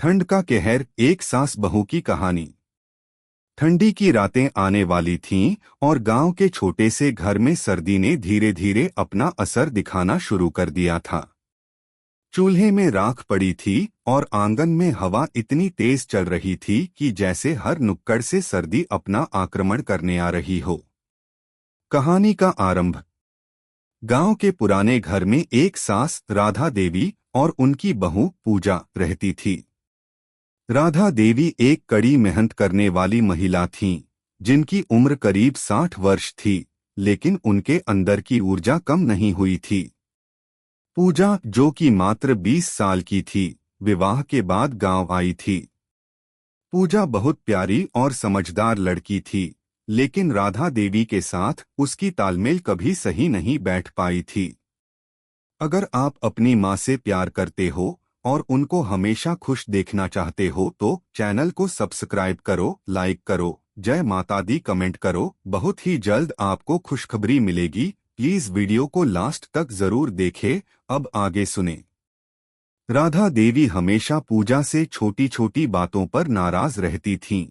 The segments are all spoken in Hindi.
ठंड का कहर, एक सास बहू की कहानी। ठंडी की रातें आने वाली थीं और गांव के छोटे से घर में सर्दी ने धीरे धीरे अपना असर दिखाना शुरू कर दिया था। चूल्हे में राख पड़ी थी और आंगन में हवा इतनी तेज चल रही थी कि जैसे हर नुक्कड़ से सर्दी अपना आक्रमण करने आ रही हो। कहानी का आरंभ। गांव के पुराने घर में एक सास राधा देवी और उनकी बहू पूजा रहती थी। राधा देवी एक कड़ी मेहनत करने वाली महिला थीं, जिनकी उम्र करीब 60 वर्ष थी, लेकिन उनके अंदर की ऊर्जा कम नहीं हुई थी। पूजा, जो कि मात्र 20 साल की थी, विवाह के बाद गांव आई थी। पूजा बहुत प्यारी और समझदार लड़की थी, लेकिन राधा देवी के साथ उसकी तालमेल कभी सही नहीं बैठ पाई थी। अगर आप अपनी माँ से प्यार करते हो और उनको हमेशा खुश देखना चाहते हो तो चैनल को सब्सक्राइब करो, लाइक करो, जय माता दी कमेंट करो। बहुत ही जल्द आपको खुशखबरी मिलेगी। प्लीज वीडियो को लास्ट तक जरूर देखें। अब आगे सुने। राधा देवी हमेशा पूजा से छोटी छोटी बातों पर नाराज रहती थीं।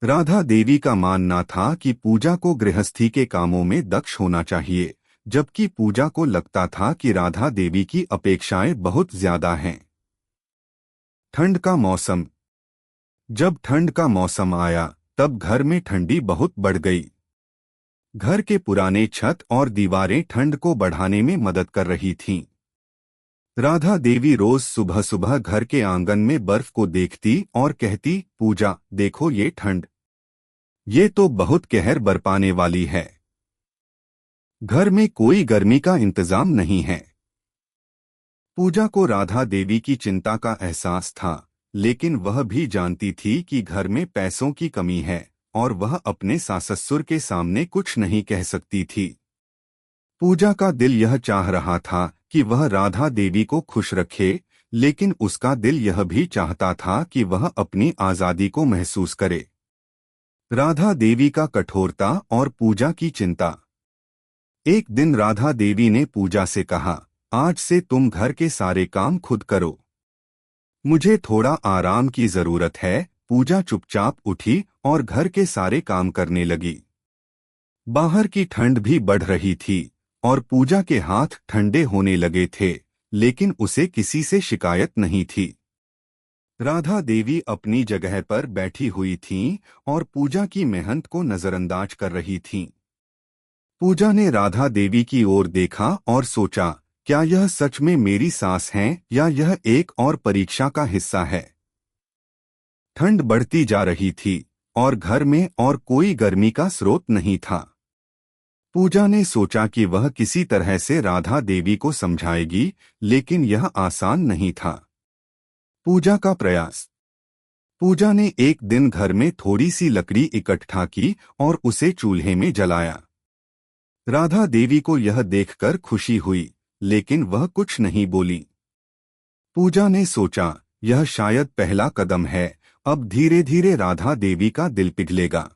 राधा देवी का मानना था कि पूजा को गृहस्थी के कामों में दक्ष होना चाहिए, जबकि पूजा को लगता था कि राधा देवी की अपेक्षाएं बहुत ज्यादा हैं। ठंड का मौसम। जब ठंड का मौसम आया तब घर में ठंडी बहुत बढ़ गई। घर के पुराने छत और दीवारें ठंड को बढ़ाने में मदद कर रही थीं। राधा देवी रोज सुबह सुबह घर के आंगन में बर्फ को देखती और कहती, पूजा देखो ये ठंड, ये तो बहुत कहर बरपाने वाली है। घर में कोई गर्मी का इंतजाम नहीं है। पूजा को राधा देवी की चिंता का एहसास था, लेकिन वह भी जानती थी कि घर में पैसों की कमी है और वह अपने सास-ससुर के सामने कुछ नहीं कह सकती थी। पूजा का दिल यह चाह रहा था कि वह राधा देवी को खुश रखे, लेकिन उसका दिल यह भी चाहता था कि वह अपनी आजादी को महसूस करे। राधा देवी का कठोरता और पूजा की चिंता। एक दिन राधा देवी ने पूजा से कहा, आज से तुम घर के सारे काम खुद करो, मुझे थोड़ा आराम की जरूरत है। पूजा चुपचाप उठी और घर के सारे काम करने लगी। बाहर की ठंड भी बढ़ रही थी और पूजा के हाथ ठंडे होने लगे थे, लेकिन उसे किसी से शिकायत नहीं थी। राधा देवी अपनी जगह पर बैठी हुई थीं और पूजा की मेहनत को नजरअंदाज कर रही थीं। पूजा ने राधा देवी की ओर देखा और सोचा, क्या यह सच में मेरी सास हैं या यह एक और परीक्षा का हिस्सा है। ठंड बढ़ती जा रही थी और घर में और कोई गर्मी का स्रोत नहीं था। पूजा ने सोचा कि वह किसी तरह से राधा देवी को समझाएगी, लेकिन यह आसान नहीं था। पूजा का प्रयास। पूजा ने एक दिन घर में थोड़ी सी लकड़ी इकट्ठा की और उसे चूल्हे में जलाया। राधा देवी को यह देखकर खुशी हुई, लेकिन वह कुछ नहीं बोली। पूजा ने सोचा, यह शायद पहला कदम है, अब धीरे धीरे राधा देवी का दिल पिघलेगा।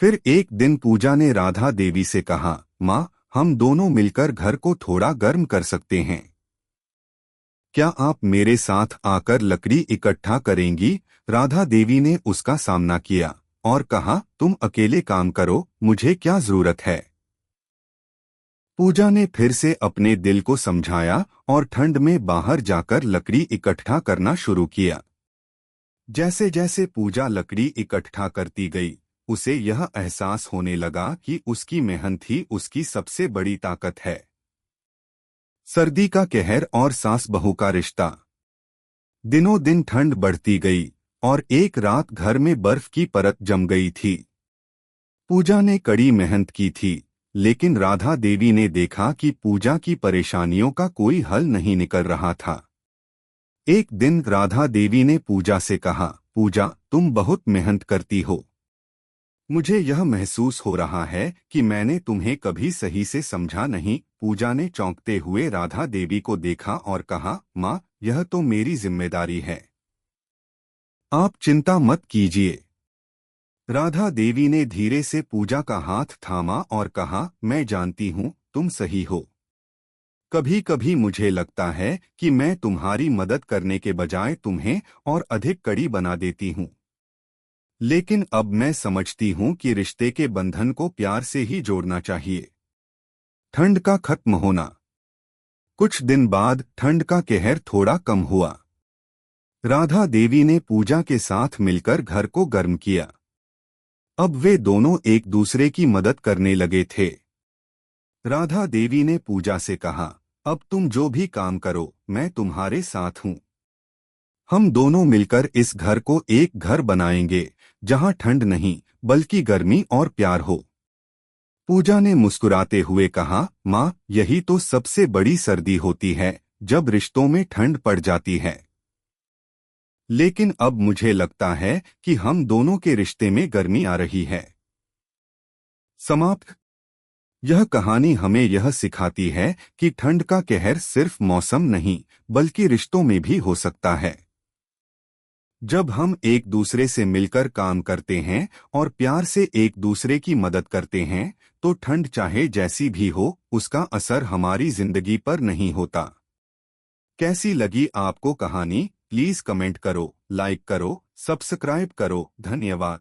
फिर एक दिन पूजा ने राधा देवी से कहा, माँ, हम दोनों मिलकर घर को थोड़ा गर्म कर सकते हैं। क्या आप मेरे साथ आकर लकड़ी इकट्ठा करेंगी? राधा देवी ने उसका सामना किया और कहा, तुम अकेले काम करो, मुझे क्या जरूरत है। पूजा ने फिर से अपने दिल को समझाया और ठंड में बाहर जाकर लकड़ी इकट्ठा करना शुरू किया। जैसे जैसे पूजा लकड़ी इकट्ठा करती गई, उसे यह एहसास होने लगा कि उसकी मेहनत ही उसकी सबसे बड़ी ताकत है। सर्दी का कहर और सास बहू का रिश्ता। दिनों दिन ठंड बढ़ती गई और एक रात घर में बर्फ की परत जम गई थी। पूजा ने कड़ी मेहनत की थी, लेकिन राधा देवी ने देखा कि पूजा की परेशानियों का कोई हल नहीं निकल रहा था। एक दिन राधा देवी ने पूजा से कहा, पूजा, तुम बहुत मेहनत करती हो, मुझे यह महसूस हो रहा है कि मैंने तुम्हें कभी सही से समझा नहीं। पूजा ने चौंकते हुए राधा देवी को देखा और कहा, माँ, यह तो मेरी जिम्मेदारी है, आप चिंता मत कीजिए। राधा देवी ने धीरे से पूजा का हाथ थामा और कहा, मैं जानती हूँ, तुम सही हो। कभी कभी मुझे लगता है कि मैं तुम्हारी मदद करने के बजाय तुम्हें और अधिक कड़ी बना देती हूँ। लेकिन अब मैं समझती हूँ कि रिश्ते के बंधन को प्यार से ही जोड़ना चाहिए। ठंड का खत्म होना। कुछ दिन बाद ठंड का कहर थोड़ा कम हुआ। राधा देवी ने पूजा के साथ मिलकर घर को गर्म किया। अब वे दोनों एक दूसरे की मदद करने लगे थे। राधा देवी ने पूजा से कहा, अब तुम जो भी काम करो मैं तुम्हारे साथ हूँ। हम दोनों मिलकर इस घर को एक घर बनाएंगे जहाँ ठंड नहीं बल्कि गर्मी और प्यार हो। पूजा ने मुस्कुराते हुए कहा, माँ, यही तो सबसे बड़ी सर्दी होती है, जब रिश्तों में ठंड पड़ जाती है। लेकिन अब मुझे लगता है कि हम दोनों के रिश्ते में गर्मी आ रही है। समाप्त। यह कहानी हमें यह सिखाती है कि ठंड का कहर सिर्फ मौसम नहीं बल्कि रिश्तों में भी हो सकता है। जब हम एक दूसरे से मिलकर काम करते हैं और प्यार से एक दूसरे की मदद करते हैं, तो ठंड चाहे जैसी भी हो, उसका असर हमारी जिंदगी पर नहीं होता। कैसी लगी आपको कहानी? प्लीज कमेंट करो, लाइक करो, सब्सक्राइब करो। धन्यवाद।